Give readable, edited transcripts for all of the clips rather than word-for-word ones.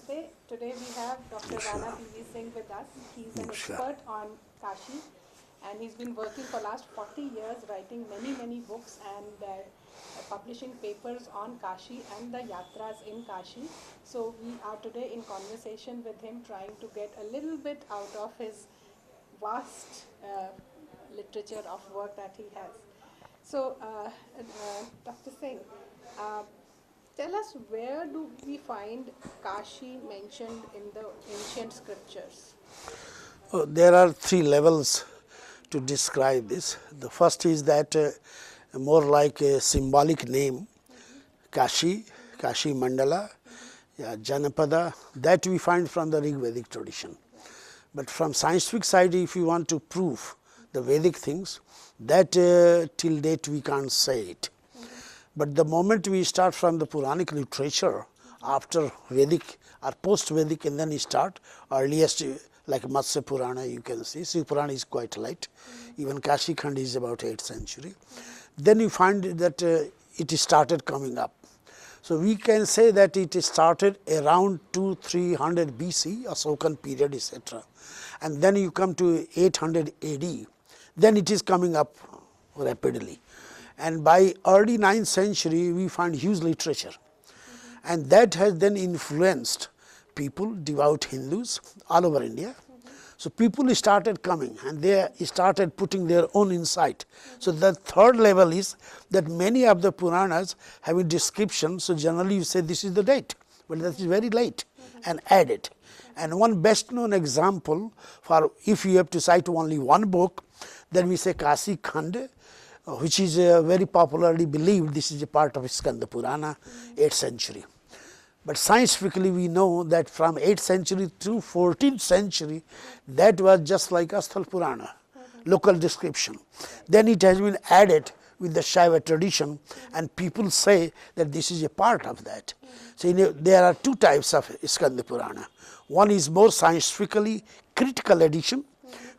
Namaste. Today we have Dr. Rana P.V. Singh with us. He's an expert on Kashi and he's been working for last 40 years writing many books and publishing papers on Kashi and the Yatras in Kashi. So we are today in conversation with him trying to get a little bit out of his vast literature of work that he has. So Dr. Singh, uh, tell us, where do we find Kashi mentioned in the ancient scriptures? There are three levels to describe this. The first is that more like a symbolic name, Kashi, Kashi Mandala, Janapada, that we find from the Rig Vedic tradition. But from scientific side, if you want to prove the Vedic things, that till date we can't say it. But the moment we start from the Puranic literature, after Vedic or post-Vedic, and then we start earliest like Matsya Purana, you can see. Shiva Purana is quite late. Even Kashi Khand is about 8th century. Then you find that it started coming up. So we can say that it started around 200-300 BC, Asokan period, etc. And then you come to 800 AD, then it is coming up rapidly. And by early 9th century, we find huge literature. And that has then influenced people, devout Hindus all over India. So people started coming and they started putting their own insight. So the third level is that many of the Puranas have a description. So generally you say this is the date, but that is very late and add it. And one best known example for if you have to cite only one book, then we say Kashi Khand, which is very popularly believed this is a part of Skanda Purana, 8th century. But scientifically we know that from 8th century to 14th century, that was just like Asthal Purana, local description. Then it has been added with the Shaiva tradition and people say that this is a part of that. So there are two types of Skanda Purana. One is more scientifically critical edition,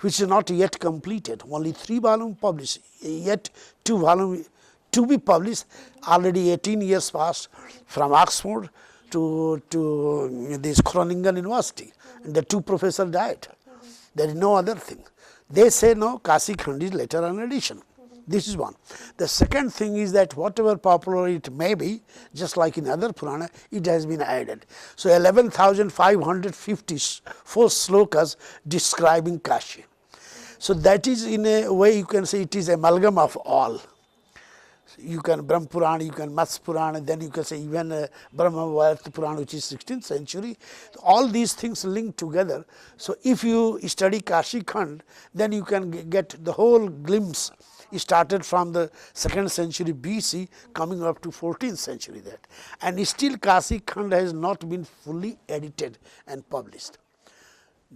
which is not yet completed, only 3 volumes published, yet 2 volumes to be published, already 18 years passed from Oxford to this Groningen University, and the 2 professors died. There is no other thing. They say no, Kashi Khand is later on addition. This is one. The second thing is that whatever popular it may be, just like in other Purana, it has been added. So 11,554 slokas describing Kashi. So that is in a way you can say it is amalgam of all. You can Brahma Purana, you can Matsya Purana, then you can say even Brahma Vairta Purana, which is 16th century. All these things linked together. So if you study Kashi Khand, then you can get the whole glimpse. It started from the 2nd century BC coming up to 14th century that. And still Kashi Khand has not been fully edited and published.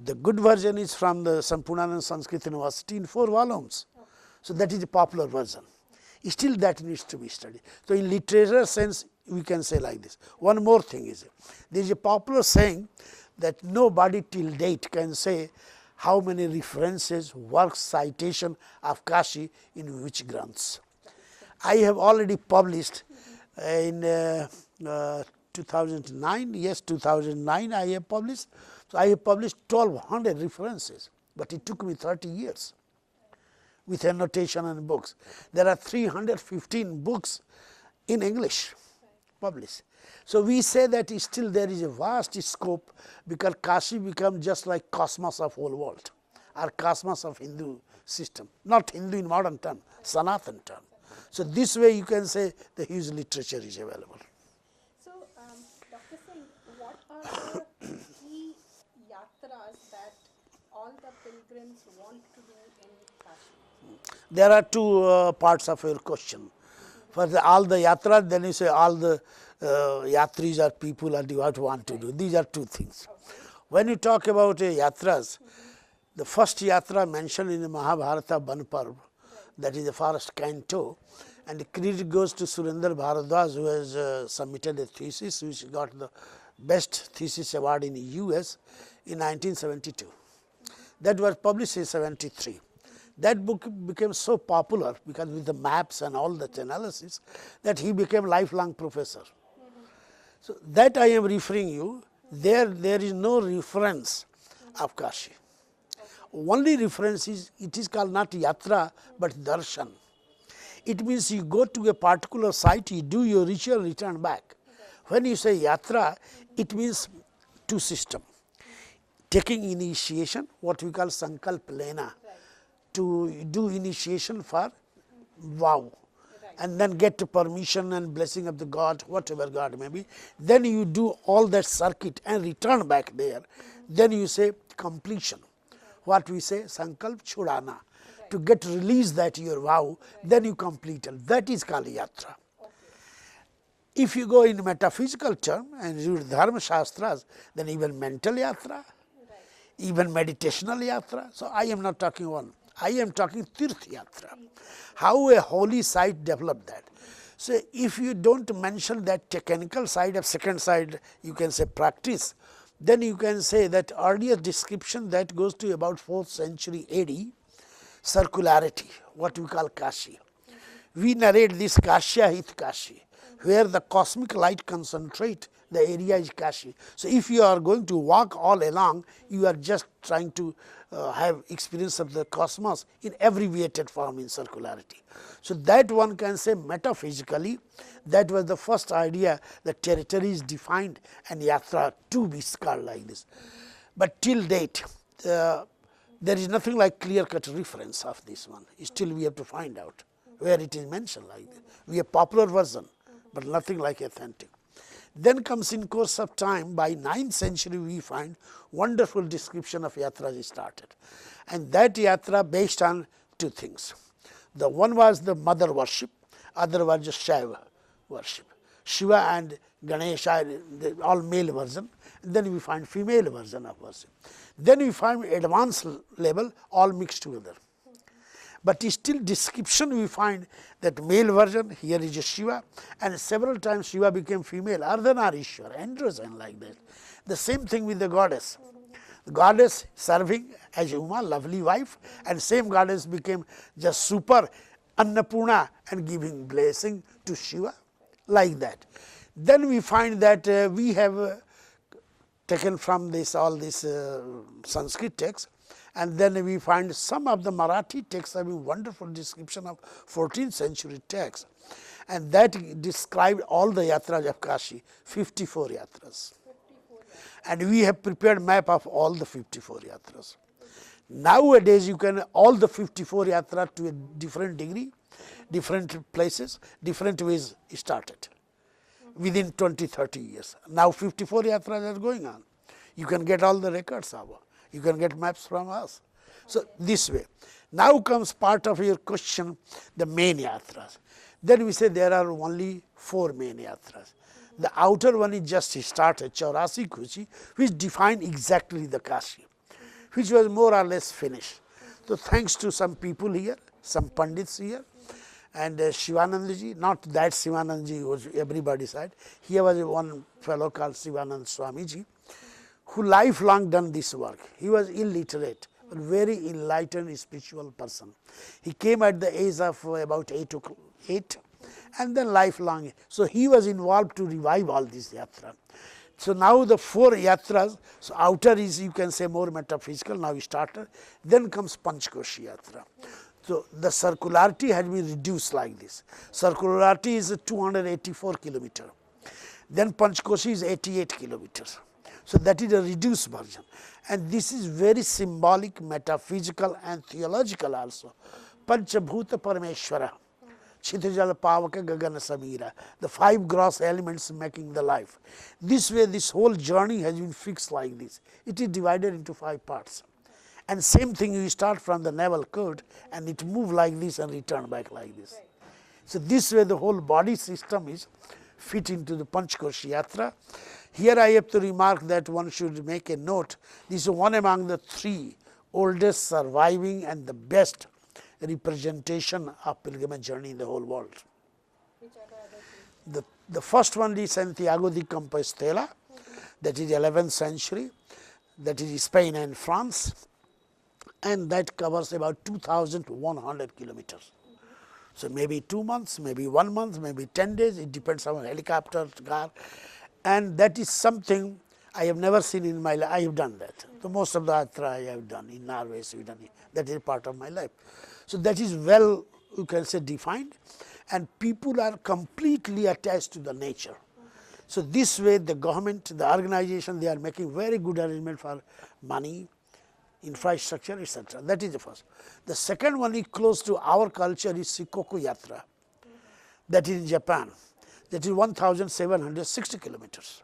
The good version is from the Sampurnanand Sanskrit University in 4 volumes. So that is a popular version. Still that needs to be studied. So in literature sense, we can say like this. One more thing is, there is a popular saying that nobody till date can say how many references, works, citation of Kashi in which granths. I have already published in 2009, yes 2009 I have published. So I have published 1200 references, but it took me 30 years with annotation and books. There are 315 books in English published. So we say that still there is a vast scope because Kashi becomes just like cosmos of whole world or cosmos of Hindu system, not Hindu in modern term, Sanatan term. So this way you can say the huge literature is available. So, Dr. Singh, what are the key yatras that all the pilgrims want to do in Kashi? There are 2 parts of your question. First, all the yatras, then you say all the yatris or people or devout want to do. These are 2 things. When you talk about yatras, the first yatra mentioned in the Mahabharata Banparv, that is the first canto, and the credit goes to Surendra Bharadwaj, who has submitted a thesis which got the best thesis award in the US in 1972. That was published in 73. That book became so popular because with the maps and all that analysis that he became lifelong professor. So that I am referring you there is no reference of Kashi. Only reference is, it is called not yatra but darshan. It means you go to a particular site, you do your ritual, return back. When you say yatra, it means two system. Taking initiation, what we call sankalp lena, to do initiation for vow, and then get permission and blessing of the God, whatever God may be. Then you do all that circuit and return back there. Then you say completion. What we say, sankalp chudana, to get release that your vow, then you complete it. That is called yatra. If you go in metaphysical term and read dharma shastras, then even mental yatra, even meditational yatra. So I am not talking one. I am talking tirth yatra. How a holy site developed that. So if you don't mention that technical side of second side, you can say practice, then you can say that earlier description that goes to about 4th century AD, circularity, what we call Kashi. We narrate this Kashya hit Kashi, where the cosmic light concentrate, the area is Kashi. So if you are going to walk all along, you are just trying to have experience of the cosmos in abbreviated form in circularity. So that one can say metaphysically, that was the first idea, the territory is defined and yatra to be called like this. But till date, there is nothing like clear-cut reference of this one. Still we have to find out where it is mentioned like this. We have popular version, but nothing like authentic. Then comes in course of time, by 9th century we find wonderful description of yatras started. And that yatra based on two things. The one was the mother worship, other was just Shiva worship. Shiva and Ganesha, all male version, and then we find female version of worship. Then we find advanced level all mixed together. But still description we find that male version, here is Shiva, and several times Shiva became female, Ardhanarishwar, androgen like that. The same thing with the goddess. The goddess serving as Uma, lovely wife, and same goddess became just super Annapurna and giving blessing to Shiva, like that. Then we find that we have taken from this all this Sanskrit text, and then we find some of the Marathi texts having wonderful description of 14th century text, and that described all the yatras of Kashi, 54 yatras. And we have prepared map of all the 54 yatras. Nowadays you can all the 54 yatras to a different degree, different places, different ways started within 20-30 years. Now 54 yatras are going on. You can get all the records of it. You can get maps from us. So this way. Now comes part of your question, the main yatras. Then we say there are only 4 main yatras. The outer one is just started, Chaurasi Kuchi, which defined exactly the Kashi, which was more or less finished. So thanks to some people here, some Pandits here, and Shivanandaji, not that Shivanandaji was everybody's side. Here was one fellow called Shivanand Swamiji, who lifelong done this work. He was illiterate, but very enlightened spiritual person. He came at the age of about 8, and then lifelong. So he was involved to revive all these yatras. So now the 4 yatras, so outer is you can say more metaphysical, now we started. Then comes Panchkoshi yatra. So the circularity has been reduced like this. Circularity is 284 kilometers. Then Panchkoshi is 88 kilometers. So that is a reduced version. And this is very symbolic, metaphysical and theological also. Panchabhuta Parameshwara, Chitrijala Pavaka Gagana Samira, the 5 gross elements making the life. This way this whole journey has been fixed like this. It is divided into 5 parts. And same thing you start from the navel cord and it move like this and return back like this. So this way the whole body system is fit into the Panchkoshi Yatra. Here I have to remark that one should make a note, this is one among the 3 oldest surviving and the best representation of pilgrimage journey in the whole world. Which are the other 3? The first one is Santiago de Compostela, that is 11th century, that is Spain and France, and that covers about 2,100 kilometers. So maybe 2 months, maybe 1 month, maybe 10 days, it depends on helicopter, car, and that is something I have never seen in my life. I have done that. So most of the yatra I have done in Norway, Sweden. That is part of my life. So that is well, you can say, defined, and people are completely attached to the nature. So this way, the government, the organization, they are making very good arrangement for money, infrastructure, etc. That is the first. The second one is close to our culture is Shikoku Yatra. That is in Japan. That is 1,760 kilometers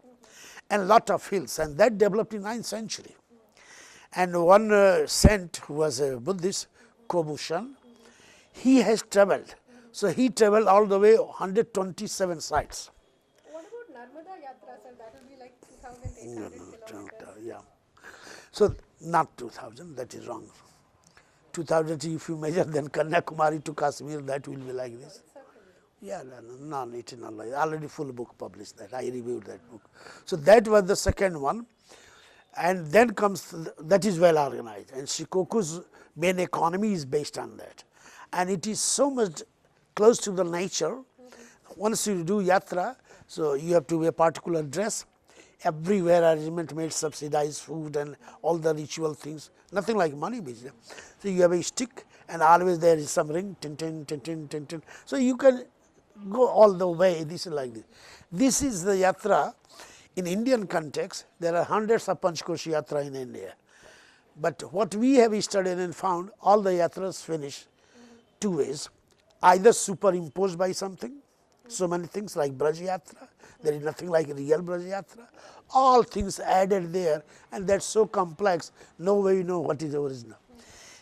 and lot of hills, and that developed in 9th century. And one saint who was a Buddhist, Kobushan, he has traveled. So he traveled all the way 127 sites. What about Narmada Yatra, sir? That will be like 2,800 kilometers. Yeah. So not 2,000, that is wrong. 2,000 if you measure, then Kanyakumari to Kashmir, that will be like this. Yeah, no, it is not like already full book published that. I reviewed that book. So that was the second one, and then comes that is well organized, and Shikoku's main economy is based on that, and it is so much close to the nature. Once you do yatra, so you have to wear particular dress. Everywhere arrangement made, subsidized food and all the ritual things. Nothing like money business. So you have a stick, and always there is some ring, tin tin tin tin tin tin. So you can go all the way. This is like this. This is the yatra. In Indian context, there are hundreds of Panchkoshi yatra in India. But what we have studied and found, all the yatras finish two ways: either superimposed by something, so many things like Braj Yatra, there is nothing like real Braj Yatra, all things added there, and that's so complex, no way you know what is the original.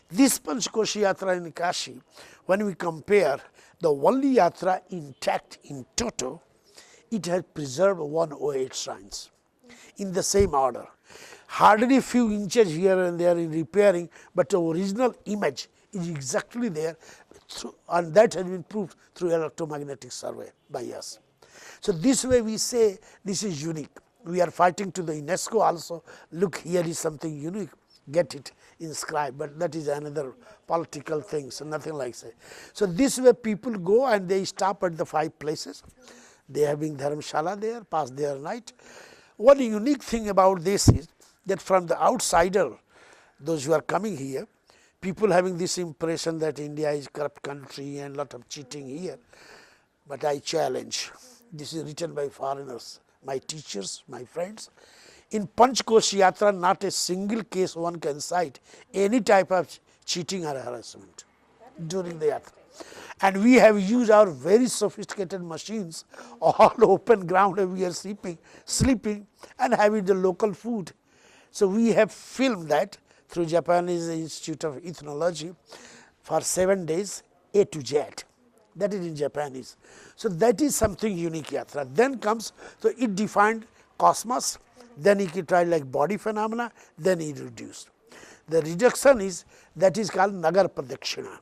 This Panchkoshi Yatra in Kashi, when we compare the only yatra intact in toto, it has preserved 108 shrines in the same order. Hardly a few inches here and there in repairing, but the original image is exactly there, and that has been proved through electromagnetic survey by us. So this way we say this is unique. We are fighting to the UNESCO also, look, here is something unique, get it inscribed, but that is another political thing, so nothing like that. So this way people go and they stop at the 5 places. They have been dharamshala there, pass their night. One unique thing about this is that from the outsider, those who are coming here, people having this impression that India is a corrupt country and lot of cheating here. But I challenge, this is written by foreigners, my teachers, my friends. In Panchkoshi Yatra, not a single case one can cite any type of cheating or harassment during the yatra. And we have used our very sophisticated machines, all open ground, and we are sleeping and having the local food. So we have filmed that through Japanese Institute of Ethnology for 7 days, A to Z. That is in Japanese. So that is something unique yatra. Then comes, so it defined cosmos, then he tried like body phenomena, then he reduced. The reduction is, that is called Nagar Pradakshina.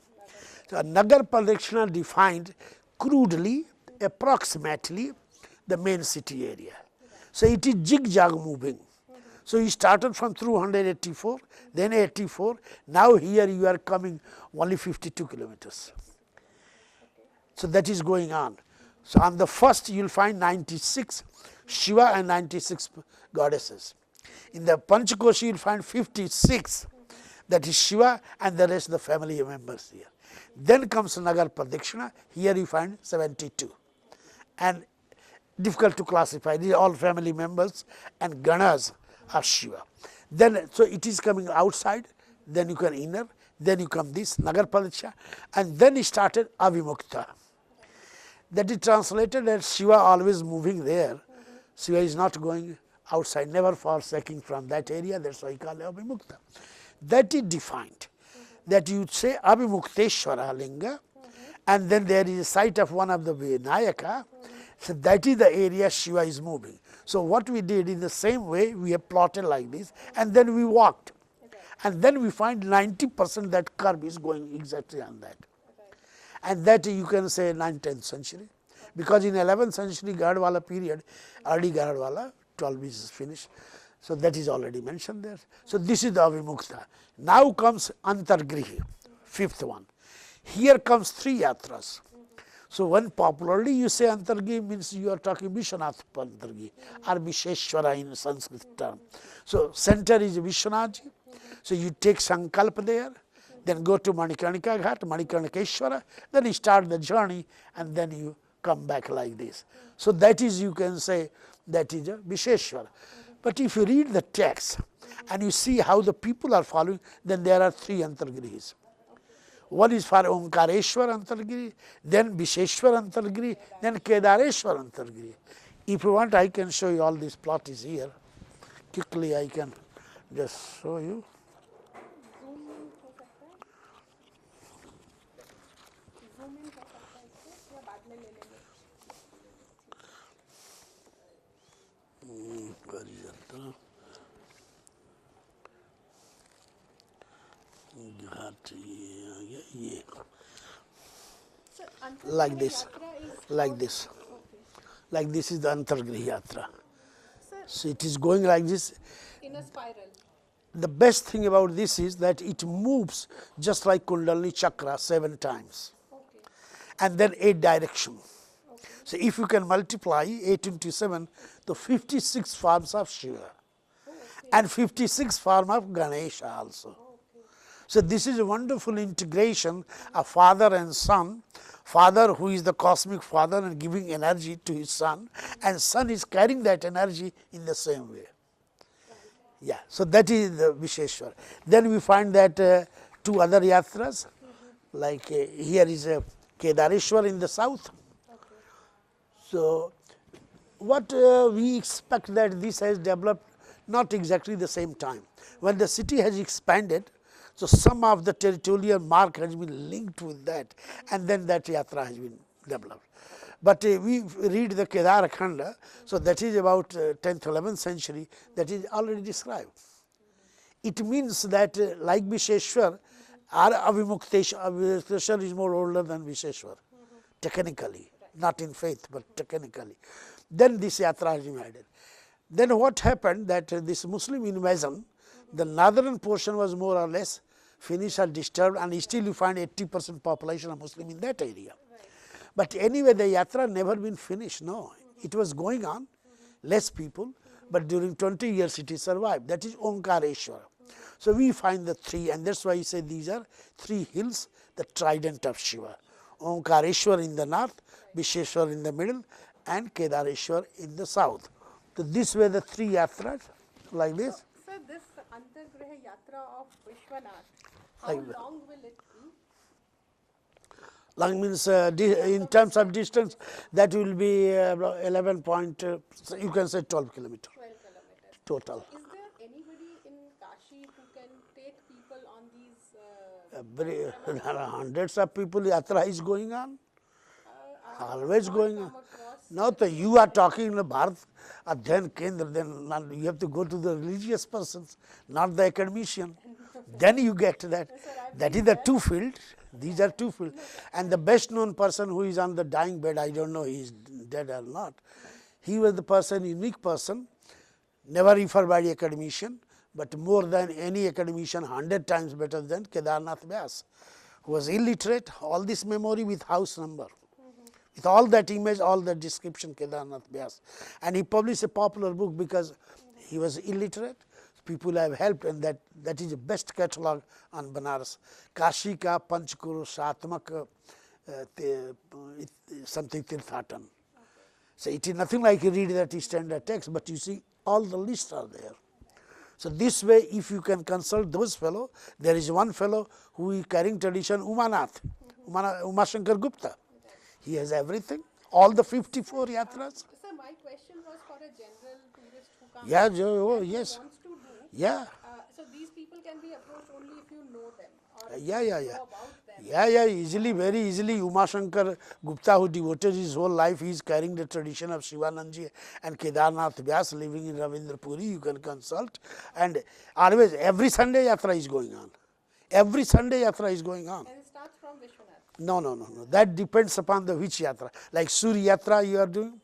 So Nagar Pradakshina defined crudely, approximately the main city area. So it is zigzag moving. So he started from 284, then 84, now here you are coming only 52 kilometers. So that is going on. So on the first you will find 96 Shiva and 96 goddesses. In the Panchkoshi you will find 56, that is Shiva and the rest the family members here. Then comes Nagar Pradakshina, here you find 72. And difficult to classify, these are all family members and Ganas are Shiva. Then, so it is coming outside, then you can inner, then you come this Nagar Pradakshina, and then he started Avimukta. That is translated as Shiva always moving there. Shiva is not going outside, never forsaking from that area, that's why he called Avimukta. That is defined. That you say Avimukteshwara Linga, and then there is a site of one of the Vinayaka, so that is the area Shiva is moving. So what we did in the same way, we have plotted like this, and then we walked. And then we find 90% that curve is going exactly on that. And that you can say 9th, 10th century, because in 11th century Garadwala period, early Garadwala, 12 is finished. So that is already mentioned there. So this is the Avimukta. Now comes Antargrihi, 5th one. Here comes 3 yatras. So, when popularly you say Antargiri means you are talking Vishwanath Antargiri or Visheshwara in Sanskrit term. So, center is Vishwanathji. So, you take Sankalp there, then go to Manikarnika Ghat, Manikarnikeshwara, then you start the journey and then you come back like this. So, that is you can say that is a Visheshwara. But if you read the text and you see how the people are following, then there are 3 Antargiris. One is for Omkareshwar Antargiri, then Visheshwar Antargiri, then Kedareshwar Antargiri. If you want, I can show you all this plot is here. Quickly I can just show you. Like this, like this, like this is the Antargriha Yatra. So it is going like this. In a spiral. The best thing about this is that it moves just like Kundalini Chakra 7 times, and then 8 directions. So if you can multiply 8 into 7, the 56 forms of Shiva, and 56 form of Ganesha also. So this is a wonderful integration of father and son. Father who is the cosmic father and giving energy to his son, and son is carrying that energy in the same way. Yeah, so that is the Visheshwar. Then we find that 2 other yatras, like here is a Kedareshwar in the south. So what we expect that this has developed not exactly the same time. When the city has expanded, so some of the territorial mark has been linked with that, and then that yatra has been developed. But we read the Kedar Khanda, so that is about 10th, 11th century, that is already described. It means that like Visheshwar, our Avimukteshwar is more older than Visheshwar, technically, not in faith, but technically. Then this yatra has been added. Then what happened that this Muslim invasion, the northern portion was more or less finished or disturbed, and still you find 80% population of Muslim in that area. But anyway, the yatra never been finished, no. It was going on, less people, but during 20 years it is survived. That is Omkareshwara. So we find the 3, and that's why you say these are 3 hills, the trident of Shiva. Omkareshwar in the north, Visheshwar in the middle, and Kedareshwar in the south. So this were the 3 yatras, like this. So this Antargriha Yatra of Vishwanath, how Like long will it be? Long means in terms of distance, that will be 11 point, you can say 12 kilometers 12 kilometers. total. Is there anybody in Kashi who can take people on these? There are hundreds of people, yatra is going on, always going on. Now you are talking in the Bharat Adhyan Kendra, then you have to go to the religious persons, not the academician. Then you get that. That is the 2 fields. These are 2 fields. And the best known person who is on the dying bed, I don't know he is dead or not. He was the person, unique person, never referred by the academician, but more than any academician, 100 times better than Kedarnath Vyas, who was illiterate, all this memory with house number. With all that image, all that description, Kedarnath Vyas. And he published a popular book because he was illiterate. People have helped, and that is the best catalogue on Banaras. Kashi ka Panchkuru Satmak something Tirthatan. So it is nothing like you read that standard text, but you see all the lists are there. So this way, if you can consult those fellow, there is one fellow who is carrying tradition, Umanath, Umashankar Gupta. He has everything, all the 54 yatras. Sir, my question was for a general tourist who comes. Yeah, Wants yes. to do. Yeah. So these people can be approached only if you know them. Or Yeah. know about them. Yeah, easily, very easily. Umashankar Gupta, who devoted his whole life, he is carrying the tradition of Shivanandji and Kedarnath Vyas living in Ravindrapuri. You can consult. And always, every Sunday yatra is going on. Every Sunday yatra is going on. And it starts from Vishwanath. No. That depends upon the which yatra. Like Surya Yatra you are doing,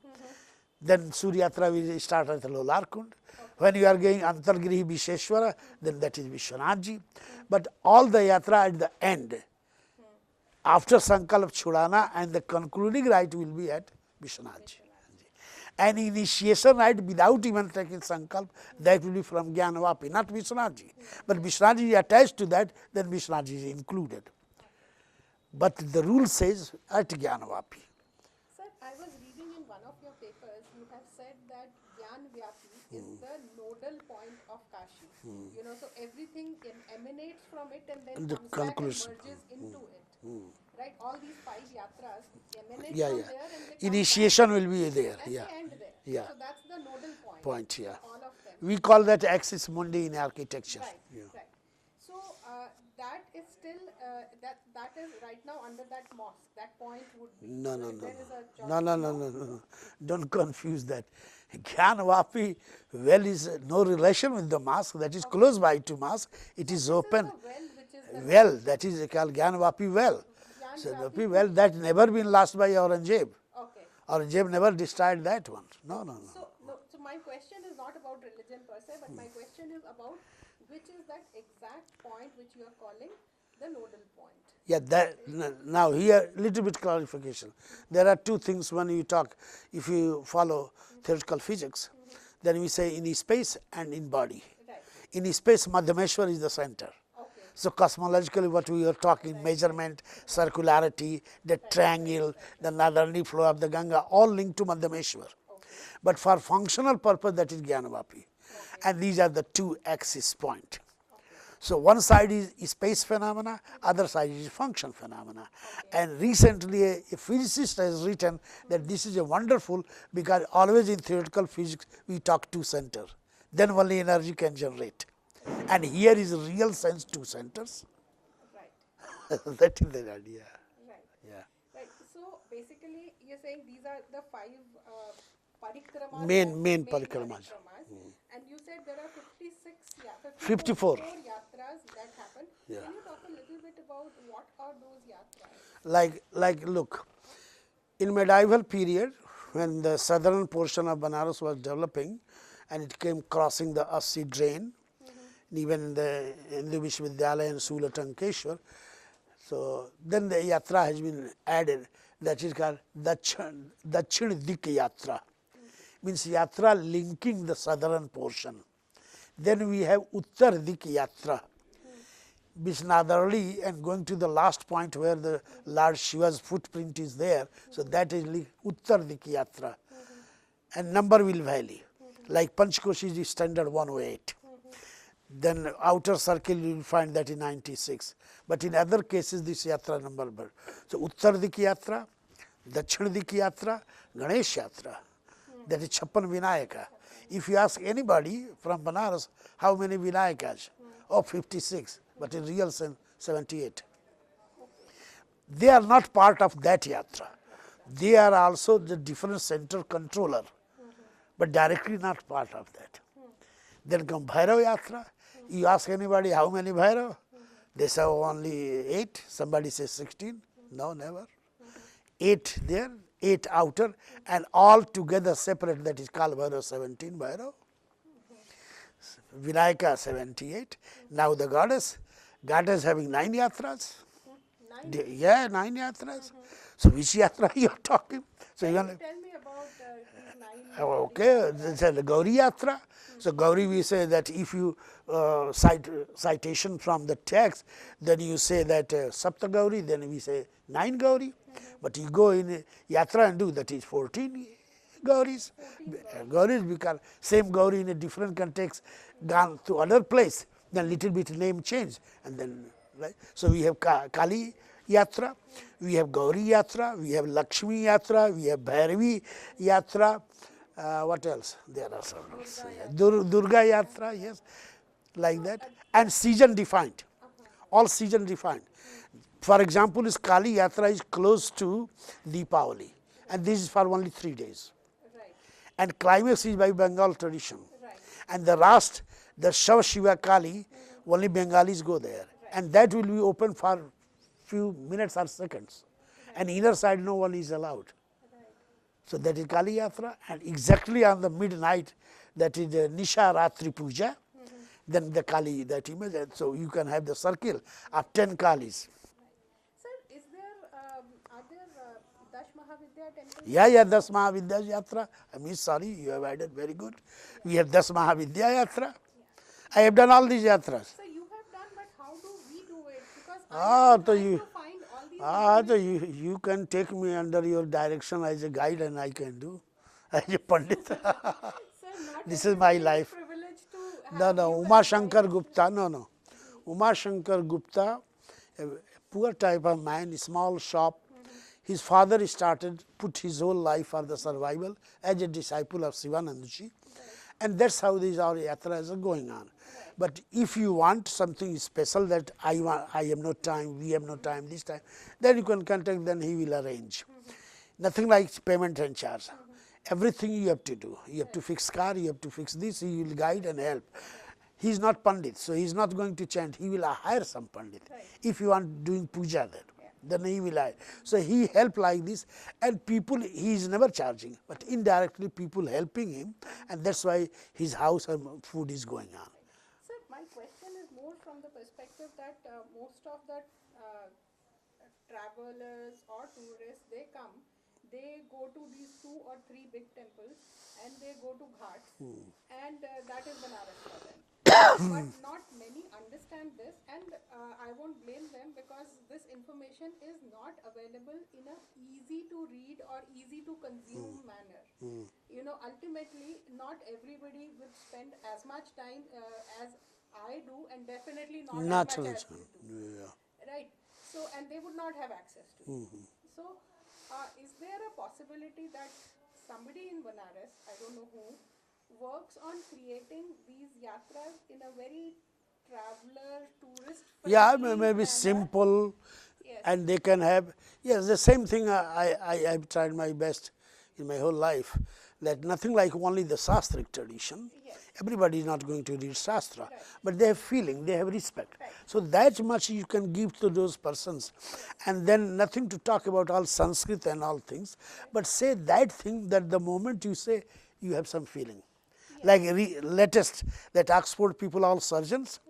then Surya Yatra will start at Lolarkund. When you are going Antargrihi Visheshwara, then that is Vishwanathji. But all the yatra at the end, After Sankalp Chudana, and the concluding rite will be at Vishwanath ji. And initiation rite without even taking Sankalp, that will be from Jnanavapi, not Vishwanath ji. But Vishwanath ji is attached to that, then Vishwanath ji is included. But the rule says at Jnanavapi. Sir, I was reading in one of your papers, you have said that Gyan Vyapi is the nodal point of Kashi. You know, so everything emanates from it and then The comes back and conclusion. merges into it. Right? All these 5 yatras emanate Yeah, from yeah. there and they come Initiation back will be there. and Yeah. they end there. Yeah. So that's the nodal point. Point, yeah. All of them. We call that axis mundi in architecture. Right, Yeah. right. So that is still that is right now under that mosque. That point would be. No, no, no, There is a no, no, no, no, no, no. Don't confuse that. Jnanavapi well is no relation with the mosque. That is close by to mosque. It is open. This is the well which is the Well, that is called Jnanavapi well. So the well that never been lost by Aurangzeb. okay. Aurangzeb never destroyed that one. No, no, no. So my question is not about religion per se, but my question is about which is that exact point which you are calling the nodal point. Yeah, that now here little bit clarification. There are two things when you talk. If you follow theoretical physics, then we say in space and in body. Right. In space, Madhyameshwar is the center. Okay. So cosmologically, what we are talking, measurement, circularity, the triangle, the northerly flow of the Ganga, all linked to Madhyameshwar. But for functional purpose, that is Jnanavapi, and these are the two axis point. So one side is space phenomena, other side is function phenomena. And recently a physicist has written that this is a wonderful, because always in theoretical physics we talk two center, then only energy can generate. And here is real sense two centers. Right. That is the idea. Right. Yeah. Right. So basically, you're saying these are the 5 parikramas. Main parikramas. And you said there are 56, 54. yatras that happen. Yeah. Can you talk a little bit about what are those yatras? Like look, in medieval period, when the southern portion of Banaras was developing and it came crossing the Assi drain, even in the Hindu Vishwavidyalaya and Sula Tankeshwar, so then the yatra has been added, that is called Dachin Dik Yatra, means yatra linking the southern portion. Then we have Uttar Dik Yatra, which northerly and going to the last point where the Lord Shiva's footprint is there. So that is Uttar Dik Yatra, and number will vary. Like Panchkoshi is standard 108. Then outer circle you will find that in 96. But in other cases this yatra number. So Uttar Dik Yatra, Dachin Dik Yatra, Ganesh Yatra, that is Chappan Vinayaka. If you ask anybody from Banaras how many Vinayakas, oh 56, but in real sense 78. They are not part of that yatra. They are also the different center controller, but directly not part of that. Then come Bhairav Yatra. You ask anybody how many Bhairav? They say only 8. Somebody says 16. No, never. 8 there, 8 outer, and all together separate, that is called Bhairav 17 Bhairav. Vinayaka 78. Now the goddess having 9 yatras. 9? Yeah, 9 yatras. So which yatra you are talking? So you Tell me about these 9. okay, this is the Gauri Yatra. So Gauri, we say that if you cite citation from the text, then you say that Sapta Gauri, then we say 9 Gauri. But you go in Yatra and do, that is 14 Gauris. Gauris, because same Gauri in a different context gone to other place, then little bit name change, and then right. So we have Kali Yatra, we have Gauri Yatra, we have Lakshmi Yatra, we have Bhairavi Yatra. What else? There are several. Durga Yatra, yes, like that. And season defined, all season defined. For example, is Kali Yatra is close to Deepavali, and this is for only 3 days. Right. And climax is by Bengal tradition. Right. And the last, the Shava Shiva Kali, only Bengalis go there. And that will be open for few minutes or seconds. And inner side no one is allowed. So that is Kali Yatra, and exactly on the midnight, that is the Nisha Ratri Puja, then the Kali, that image, and so you can have the circle of 10 Kalis. Sir, is there Mahavidya temple? Yeah, 10 Mahavidya Yatra. I mean, sorry, you have added, very good. We have 10 Mahavidya Yatra. I have done all these yatras. So you have done, but how do we do it? Because I Ah, have so been trying you, to find all these so information. you can take me under your direction as a guide and I can do as a Pandit. Sir, not This is my everybody life. is privileged to No, have no, you Uma as Shankar guide. Gupta, no. Uma Shankar Gupta, a poor type of man, small shop. His father put his whole life for the survival as a disciple of Sivanandaji. And that's how these our yatras are going on. But if you want something special that I have no time, we have no time, this time, then you can contact, then he will arrange. Nothing like payment and charge. Everything you have to do. You have to fix car, you have to fix this, he will guide and help. He is not Pandit, so he is not going to chant. He will hire some Pandit. If you want doing puja there, then he will hire. So he help like this, and people, he is never charging, but indirectly people helping him, and that's why his house and food is going on. Sir, my question is more from the perspective that most of the travelers or tourists, they come, they go to these 2 or 3 big temples and they go to ghats, and that is Banaras for them. But not many understand this, and I won't blame them because this information is not available in a easy to read or easy to consume manner. You know, ultimately, not everybody will spend as much time as I do, and definitely not as much as you do. Yeah. Right. So, and they would not have access to it. So, is there a possibility that somebody in Banaras, I don't know who, works on creating these yatras in a very traveler, tourist friendly Yeah, maybe manner? simple, Yes. and they can have, yes, the same thing I have tried my best in my whole life, that nothing like only the Shastric tradition. Yes. Everybody is not going to read Shastra, but they have feeling, they have respect. So that much you can give to those persons, and then nothing to talk about all Sanskrit and all things, but say that thing that the moment you say, you have some feeling. Like latest, that Oxford people all surgeons,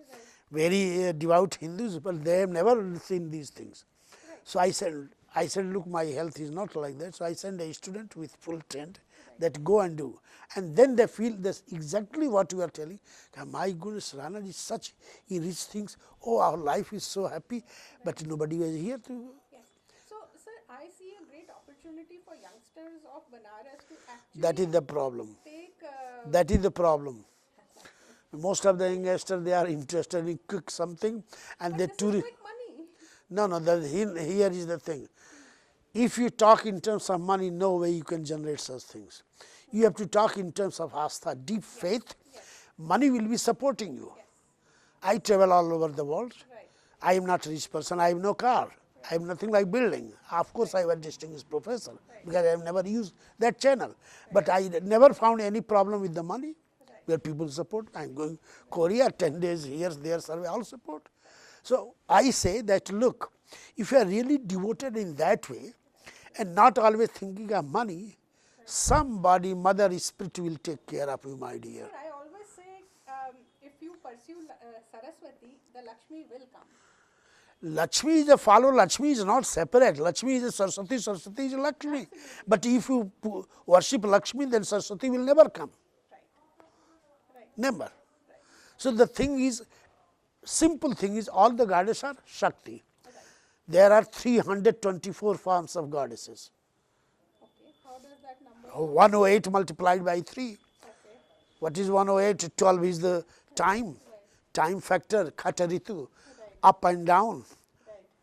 very devout Hindus, but they have never seen these things. So I said, look, my health is not like that. So I send a student with full tent that go and do. And then they feel that's exactly what you are telling. My goodness, Rana is such, he rich things. Oh, our life is so happy, but nobody was here to. Yes. So, sir, I see a great opportunity for youngsters of Banaras to actually That is the problem. take. That is the problem. Most of the youngsters, they are interested in cook something, and they This is quick money. No, here is the thing. If you talk in terms of money, no way you can generate such things. You have to talk in terms of astha, deep faith. Money will be supporting you. I travel all over the world. Right. I am not a rich person. I have no car. I have nothing like building. Of course, I was a distinguished professor because I have never used that channel. But I never found any problem with the money where people support. I am going Korea, 10 days here, there, survey, all support. So I say that, look, if you are really devoted in that way and not always thinking of money, somebody, mother spirit will take care of you, my dear. Sir, I always say if you pursue Saraswati, the Lakshmi will come. Lakshmi is a follow, Lakshmi is not separate. Lakshmi is a Saraswati, Saraswati is a Lakshmi. But if you worship Lakshmi, then Saraswati will never come. Right. Never. So the thing is, simple thing is, all the goddesses are Shakti. There are 324 forms of goddesses. Okay. How does that number? 108 multiplied by 3. Okay. What is 108? 12 is the time. Time factor, Khata Ritu, up and down.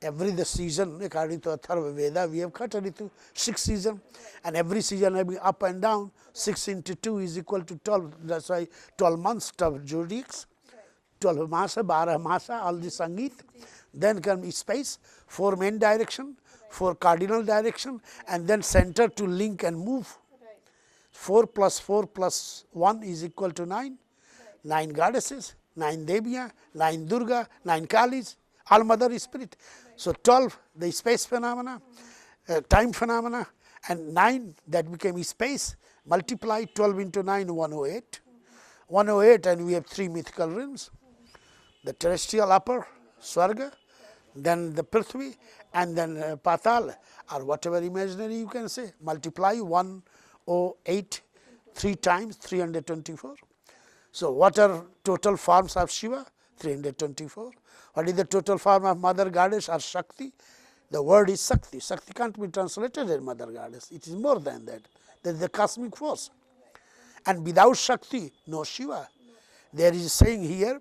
Every the season, according to Atharva Veda, we have Khata Ritu, 6 seasons, and every season having up and down. 6 into 2 is equal to 12. That's why 12 months, 12 zodiacs, 12 masa, 12 masa, all the Sangeet. Then come space, 4 main direction, 4 cardinal direction, and then center to link and move. 4 plus 4 plus 1 is equal to 9. 9 goddesses, 9 Deviya, 9 Durga, 9 Kalis, all mother spirit. So 12, the space phenomena, time phenomena, and 9 that became space, multiply 12 into 9, 108. 108, and we have 3 mythical realms, the terrestrial upper, Swarga, then the Prithvi, and then Patal or whatever imaginary you can say, multiply 108 3 times 324. So, what are total forms of Shiva? 324. What is the total form of Mother Goddess or Shakti? The word is Shakti. Shakti can't be translated as Mother Goddess. It is more than that. That is the cosmic force. And without Shakti, no Shiva. There is saying here,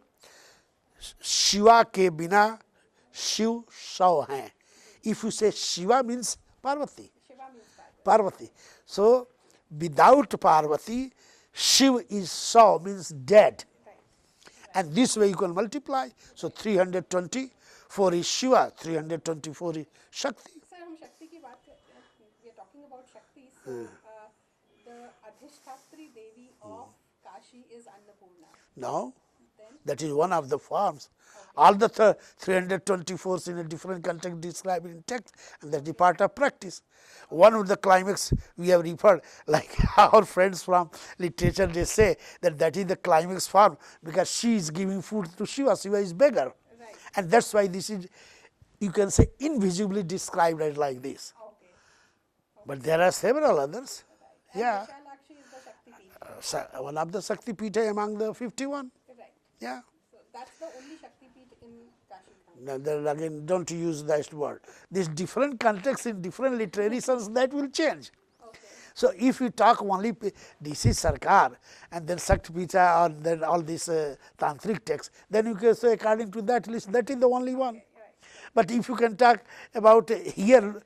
Shiva ke bina Shiv sau hai. If you say Shiva means Parvati. Shiva means Parvati. Parvati. So, without Parvati, Shiv is sau means dead. Right. And this way you can multiply. So, 324 is Shiva, 324 is Shakti. Sir, हम शक्ति की बात करते हैं. We are talking about Shakti. So, the Adhishtatri Devi of Kashi is Annapurna. No, Then, that is one of the forms. All the 324 in a different context described in text, and that is part of practice. One of the climax we have referred, like our friends from literature, they say that that is the climax form because she is giving food to Shiva. Shiva is beggar, right. and that's why this is, you can say, invisibly described as like this. Okay. But there are several others. And Yeah, Vishalakshi is the Shakti Peeth. one of the Shakti Pita among the 51. Right. Yeah. So, that's the only Shakti Peeth in Kashi. Now, then again, don't use that word. This different context in different literary sense, that will change. Okay. So, if you talk only this is Sarkar and then Shakti Pita or then all this tantric text, then you can say according to that list, that is the only one. Right. But if you can talk about here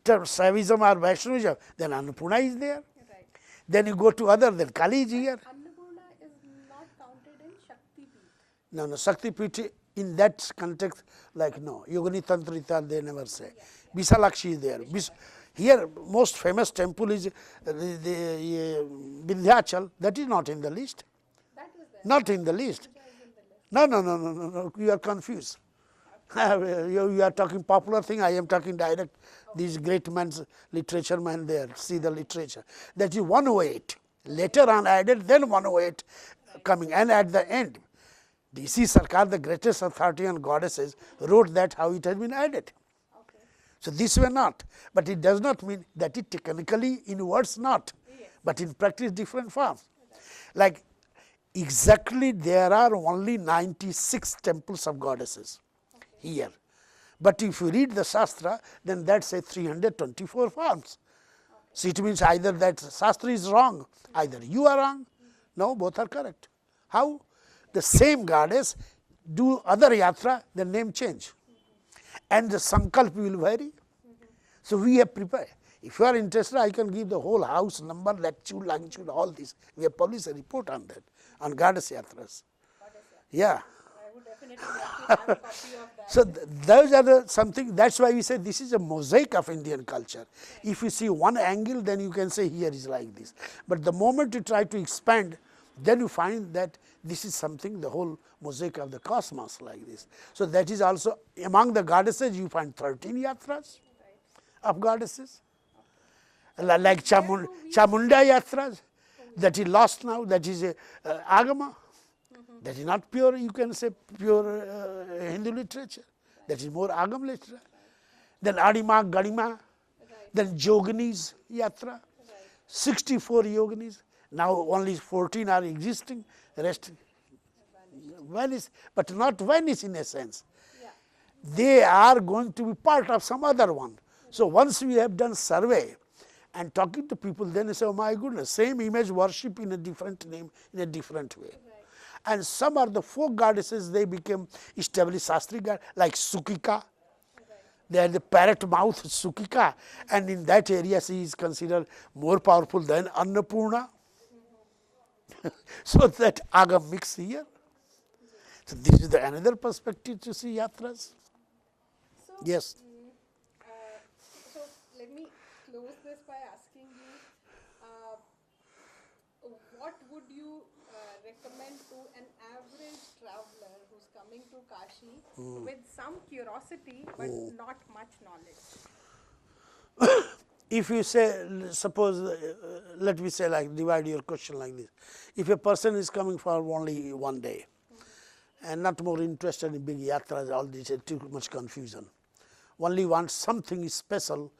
term Saivism or Vaishnavism, then Annapurna is there. Right. Then you go to other, then Kali is here. Annapurna is not counted in Shakti Peeth. No, Shakti Pita in that context, like no, Yogini Tantrita, they never say. Vishalakshi is there. Here, most famous temple is the Vindhyachal, that is not in the list. That was there. Not in the list. No, you are confused. You are talking popular thing, I am talking direct. These great men's literature man there, see the literature. That is 108. Later on added, then 108 coming, and at the end, D.C. Sarkar, the greatest authority on goddesses, wrote that how it has been added. Okay. So, this way not, but it does not mean that it technically in words not, Yes. but in practice different forms. Like exactly there are only 96 temples of goddesses here. But if you read the Shastra, then that says 324 forms. So, it means either that Shastra is wrong, either you are wrong, no, both are correct. How? The same goddess do other yatra, the name change, and the sankalp will vary. So, we have prepared. If you are interested, I can give the whole house number, latitude, longitude, all this. We have published a report on that, on goddess yatras. Yeah. I would definitely love to have a copy of that. So, those are the something, that is why we say this is a mosaic of Indian culture. If you see one angle, then you can say here is like this. But the moment you try to expand, then you find that this is something, the whole mosaic of the cosmos like this. So, that is also among the goddesses you find 13 yatras of goddesses, like Chamunda yatras, that is lost now, that is Agama, that is not pure, you can say pure Hindu literature, that is more Agam literature. Then Adima, Gadima, then Yoginis yatra, 64 yoginis. Now only 14 are existing, the rest vanish, but not vanish in a sense. Yeah. They are going to be part of some other one. So, once we have done survey and talking to people, then they say, oh my goodness, same image worship in a different name, in a different way. And some are the folk goddesses, they became established Shastri god, like Sukika. They are the parrot mouth Sukika, and in that area she is considered more powerful than Annapurna. So, that Agam mix here. So, this is the another perspective to see yatras. So, Yes. So, let me close this by asking you, what would you recommend to an average traveler who's coming to Kashi with some curiosity but not much knowledge? If you say, suppose, let me say like, divide your question like this. If a person is coming for only one day and not more interested in big yatras, all this, too much confusion. only want something special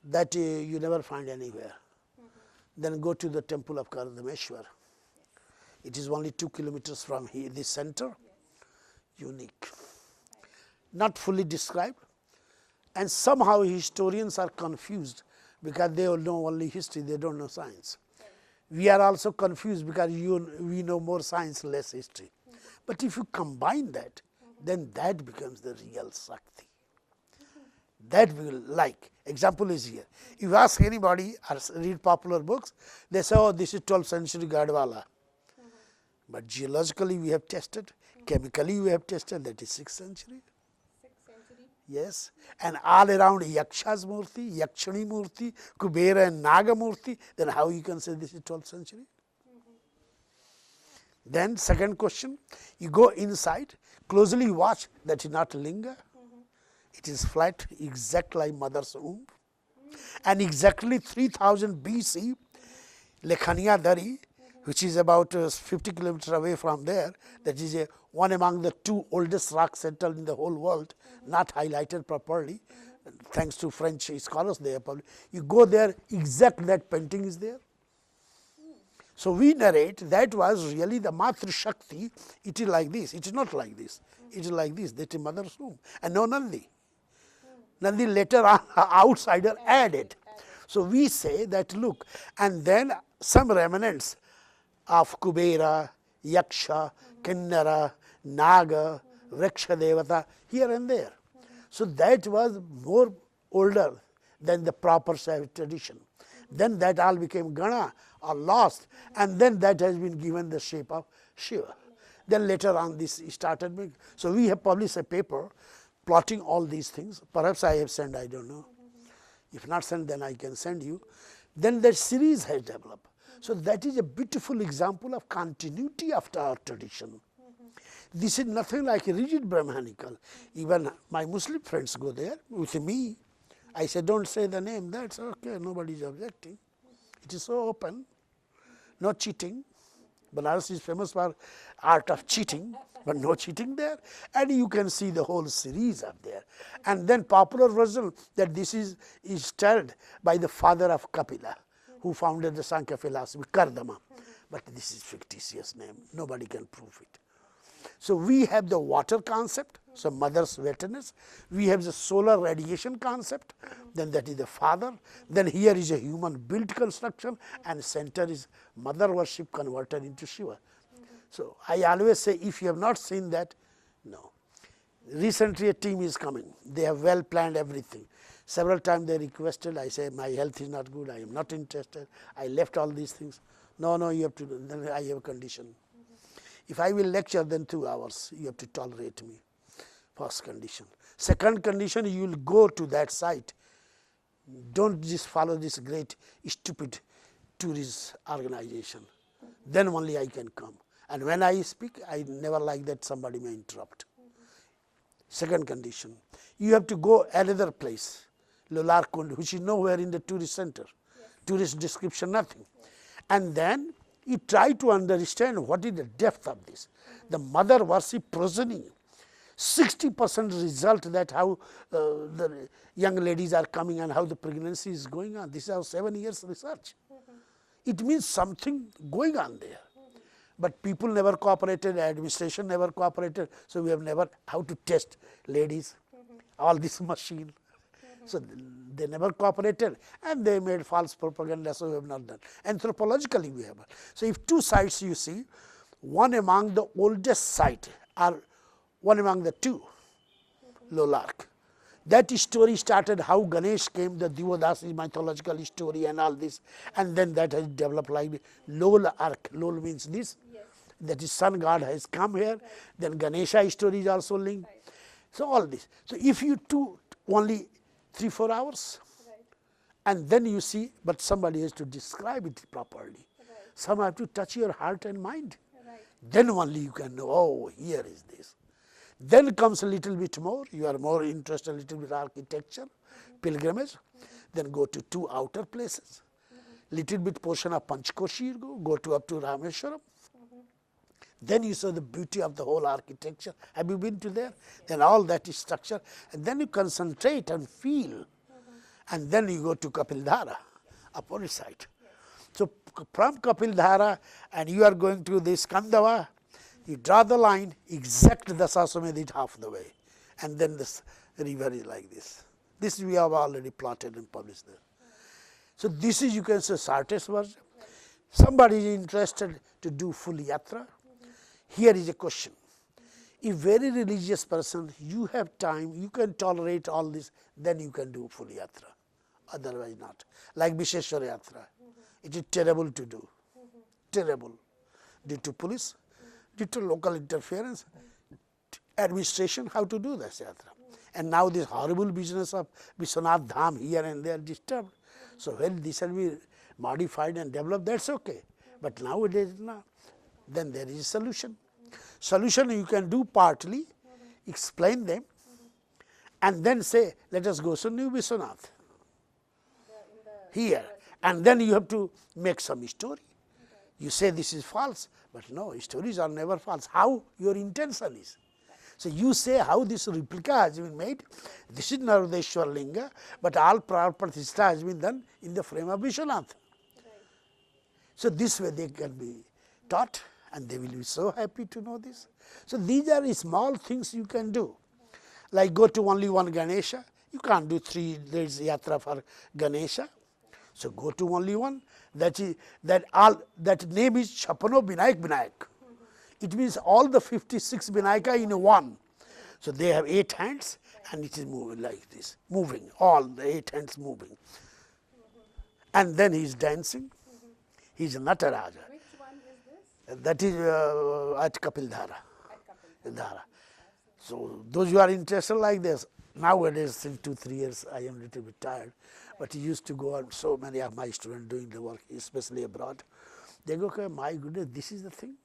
that you never find anywhere. Then go to the temple of Kardameshwar. It is only 2 kilometers from here, the center. Unique. Not fully described, and somehow historians are confused because they know only history, they don't know science. We are also confused because we know more science, less history. But if you combine that, then that becomes the real Shakti. That we will like. Example is here. If you ask anybody or read popular books, they say, oh, this is 12th century Gadwala. But geologically we have tested, chemically we have tested, that is 6th century. 6th century. Yes, and all around Yaksha's Murti, Yakshani Murti, Kubera and Naga Murti, then how you can say this is 12th century? Then second question, you go inside, closely watch, that is not linga, it is flat, exact like mother's womb. And exactly 3000 BC, Lekhania Dari, which is about 50 kilometers away from there, that is one among the 2 oldest rock centers in the whole world, not highlighted properly, thanks to French scholars there. You go there, exact that painting is there. So we narrate that was really the Matri Shakti, it is like this, it is not like this, it is like this, that is mother's womb, and no Nandi. Nandi later on, outsider added. So we say that look, and then some remnants of Kubera, Yaksha, Kinnara, Naga, Vriksha Devata, here and there. So that was more older than the proper tradition. Then that all became Gana or lost, and then that has been given the shape of Shiva. Then later on this started making. So we have published a paper plotting all these things. Perhaps I have sent, I don't know. If not sent, then I can send you. Then that series has developed. So that is a beautiful example of continuity after our tradition. This is nothing like rigid Brahmanical. Even my Muslim friends go there with me. I say, don't say the name, that's okay, nobody is objecting. It is so open, no cheating. Banaras is famous for art of cheating, but no cheating there. And you can see the whole series up there. And then popular version that this is told by the father of Kapila, who founded the Sankhya philosophy, Kardama. But this is fictitious name, nobody can prove it. So we have the water concept, so mother's wetness. We have the solar radiation concept, then that is the father. Then here is a human built construction, and center is mother worship converted into Shiva. So I always say, if you have not seen that, no. Recently a team is coming, they have well planned everything. Several times they requested, I say, my health is not good, I am not interested, I left all these things. No, no, you have to do, then I have a condition. If I will lecture, then 2 hours, you have to tolerate me, first condition. Second condition, you will go to that site. Don't just follow this great, stupid tourist organization. Then only I can come. And when I speak, I never like that somebody may interrupt. Second condition, you have to go another place, Lolar Kund, which is nowhere in the tourist center. Tourist description, nothing. And then you try to understand what is the depth of this. The mother worship progeny, 60% result that how the young ladies are coming and how the pregnancy is going on. This is our 7 years research. It means something going on there. But people never cooperated, administration never cooperated, so we have never how to test ladies, all this machine. So they never cooperated, and they made false propaganda, so we have not done. Anthropologically we have. So if 2 sites you see, one among the oldest site or one among the 2, Lolark. That story started how Ganesh came, the Divadasi mythological story and all this, and then that has developed like Lol Ark. Lol means this, that is sun god has come here, then Ganesha story is also linked. So all this. So if you do only 3-4 hours, and then you see, but somebody has to describe it properly. Some have to touch your heart and mind. Then only you can know, oh, here is this. Then comes a little bit more, you are more interested a little bit architecture, pilgrimage, then go to 2 outer places, little bit portion of Panchkoshi, go to up to Rameshwaram, Then you saw the beauty of the whole architecture. Have you been to there? Then all that is structure, and then you concentrate and feel, and then you go to Kapildhara, opposite side. So from Kapildhara, and you are going to this Kandava, you draw the line, exact Dasaswamedh half the way, and then this river is like this. This we have already plotted and published there. So this is, you can say, shortest version. Somebody is interested to do full yatra. Here is a question. If very religious person, you have time, you can tolerate all this, then you can do full yatra. Otherwise not. Like Visheshwar Yatra. It is terrible to do. Terrible. Due to police, due to local interference, administration, how to do this yatra. And now this horrible business of Vishwanath Dham here and there disturbed. So when this will be modified and developed, that's okay. But nowadays, no. Then there is a solution. Solution you can do partly, explain them, and then say, let us go to New Vishwanath here. And then you have to make some story. You say this is false, but no, stories are never false. How your intention is. So you say how this replica has been made. This is Narudeshwar Linga, but all Pratishtha has been done in the frame of Vishwanath. So this way they can be taught, and they will be so happy to know this. So these are small things you can do. Like go to only one Ganesha. You can't do 3 days yatra for Ganesha. So go to only one. That name is Chapano Vinayak Vinayak. It means all the 56 Vinayaka in one. So they have 8 hands, and it is moving like this, moving, all the 8 hands moving. And then he is dancing. He is Nataraja. Which one is this? That is at Kapildhara. Dhara. So those who are interested like this, nowadays in 2-3 years I am a little bit tired, but he used to go on, so many of my students doing the work, especially abroad. They go, okay, my goodness, this is the thing.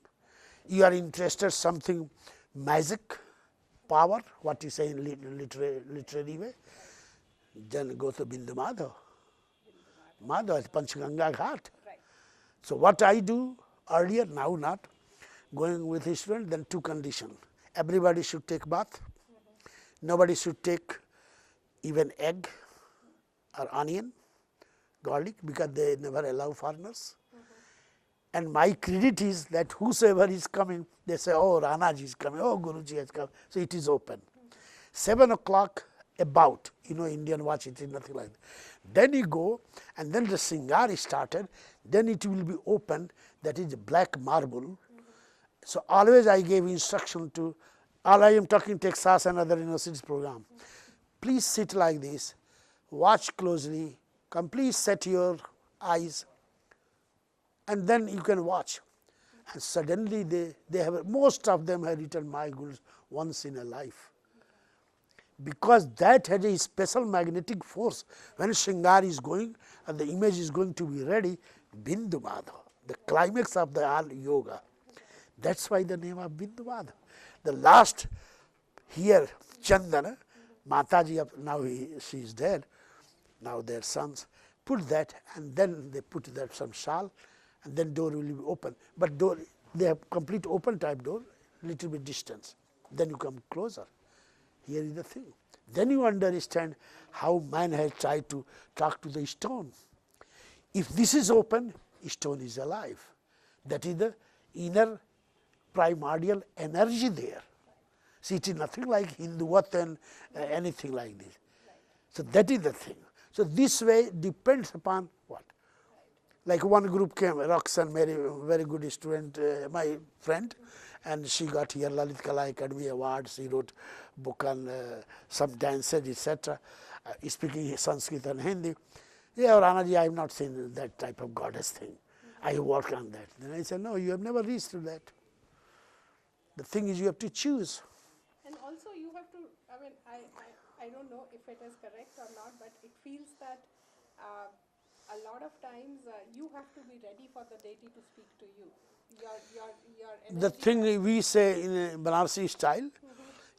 You are interested something magic, power, what you say in literary way, then go to Bindu Madhav. Madhav is Panchganga Ghat. So what I do earlier, now not, going with his student, then 2 conditions. Everybody should take bath. Nobody should take even egg or onion, garlic, because they never allow foreigners. And my credit is that whosoever is coming, they say, oh, Ranaji is coming, oh, Guruji has come. So it is open. 7 o'clock about, Indian watch, it is nothing like that. Then you go, and then the Singar is started, then it will be open, that is black marble. So always I gave instruction to, all I am talking Texas and other universities program. Please sit like this, watch closely, please set your eyes, and then you can watch. And suddenly they have, most of them have written, my goodness, once in a life. Because that had a special magnetic force. When Shringar is going and the image is going to be ready, Bindu Madhav, the climax of the all yoga. That's why the name of Bindu Madhav. The last here, Chandana, Mataji, now she is dead, now their sons, put that, and then they put that some shawl, and then door will be open. But door, they have complete open type door, little bit distance. Then you come closer. Here is the thing. Then you understand how man has tried to talk to the stone. If this is open, stone is alive. That is the inner primordial energy there. See, it is nothing like Hinduvat and anything like this. So that is the thing. So this way depends upon what? Like one group came, Roxanne, very good student, my friend, and she got here Lalit Kala Academy Award. She wrote book on some dances, etc., speaking Sanskrit and Hindi. Yeah, Ranaji, I have not seen that type of goddess thing. I work on that. Then I said, no, you have never reached to that. The thing is, you have to choose. And also you have to, I don't know if it is correct or not, but it feels that a lot of times you have to be ready for the deity to speak to you. Your The thing we say in a Banarsi style,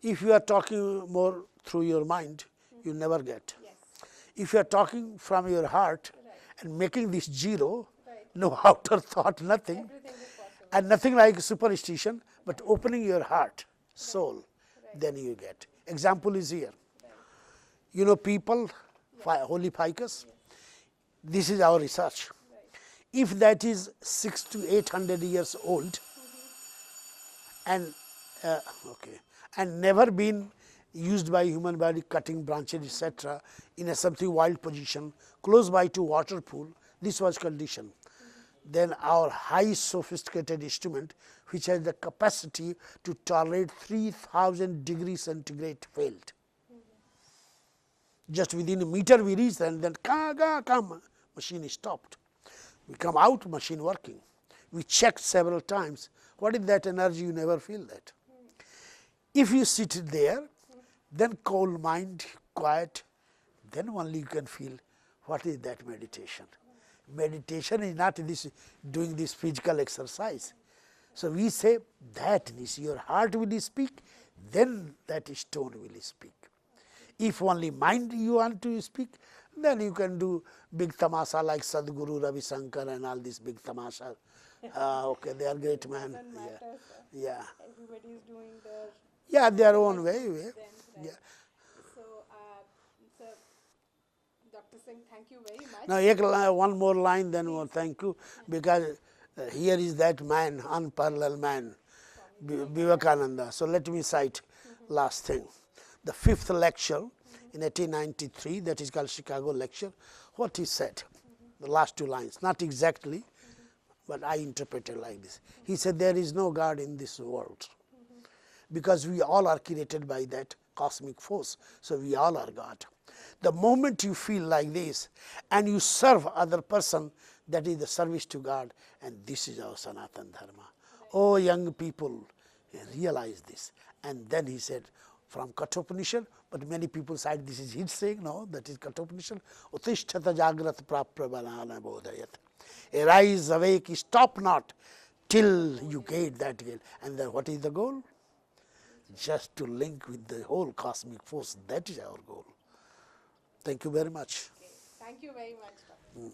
if you are talking more through your mind, you never get. Yes. If you are talking from your heart Right. and making this zero, Right. no outer thought, nothing, Everything is possible. And nothing like superstition, but opening your heart, soul, then you get. Example is here. You know people, holy ficus, this is our research. If that is 600 to 800 years old and and never been used by human body, cutting branches etc., in a something wild position close by to water pool, this was condition. Then our high sophisticated instrument which has the capacity to tolerate 3000 degrees centigrade failed. Just within a meter we reached and then come, machine is stopped. We come out, machine working. We checked several times. What is that energy? You never feel that. If you sit there, then cold mind, quiet, then only you can feel what is that meditation. Meditation is not this doing this physical exercise. So we say that is your heart will speak, then that stone will speak. If only mind you want to speak, then you can do big tamasha like Sadguru, Ravi Shankar and all these big tamasha. Okay, they are great man. Yeah. Everybody is doing their their own way. Right. Yeah. So, Dr. Singh, thank you very much. Now, one more line, then more thank you, because here is that man, unparalleled man, Vivekananda. So let me cite last thing. The 5th lecture in 1893, that is called Chicago lecture, what he said, the last 2 lines, not exactly, but I interpreted like this. He said, there is no God in this world, because we all are created by that cosmic force, so we all are God. The moment you feel like this and you serve other person, that is the service to God, and this is our Sanatana Dharma. Oh young people, realize this. And then he said, from Kathopanishad, but many people cite this is his saying, no, that is Kathopanishad, Utishtata Jagrat Prapravanana Bodhayat. Arise, awake, stop not till you get that goal. And then what is the goal? Just to link with the whole cosmic force, that is our goal. Thank you very much. Okay. Thank you very much, Doctor.